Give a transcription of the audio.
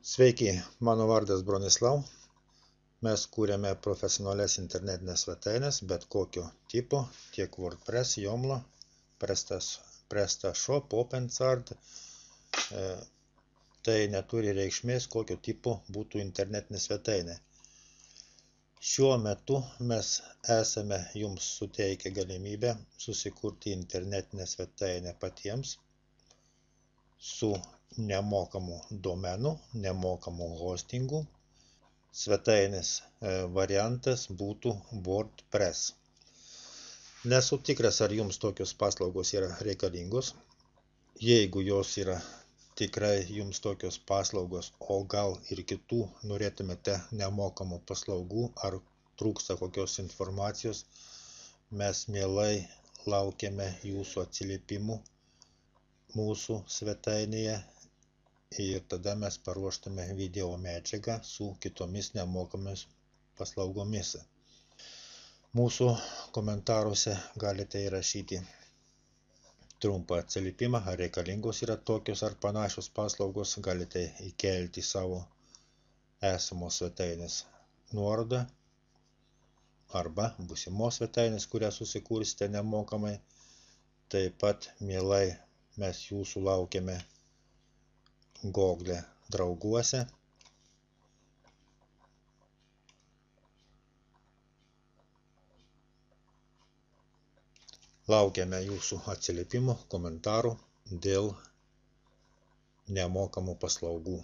Sveiki, mano vardas Bronislav. Mes kūrėme profesionalias internetinės svetainės, bet kokio tipo, tiek WordPress, Joomla, PrestaShop, OpenSart. Tai neturi reikšmės, kokio tipo būtų internetinė svetainė. Šiuo metu mes esame jums suteikę galimybę susikurti internetinę svetainę patiems su nemokamu domenu, nemokamu hostingu. Svetainės variantas būtų WordPress. Nesu tikras, ar jums tokios paslaugos yra reikalingos. Jeigu jos yra tikrai jums tokios paslaugos, o gal ir kitų norėtumėte nemokamų paslaugų ar trūksta kokios informacijos, mes mielai laukiame jūsų atsiliepimų mūsų svetainėje ir tada mes paruoštume video medžiagą su kitomis nemokamis paslaugomis. Mūsų komentaruose galite įrašyti trumpą atsiliepimą, ar reikalingos yra tokios ar panašios paslaugos, galite įkelti savo esamos svetainės nuorodą arba būsimos svetainės, kurią susikursite nemokamai. Taip pat mielai mes jūsų laukiame Google drauguose. Laukiame jūsų atsiliepimų, komentarų dėl nemokamų paslaugų.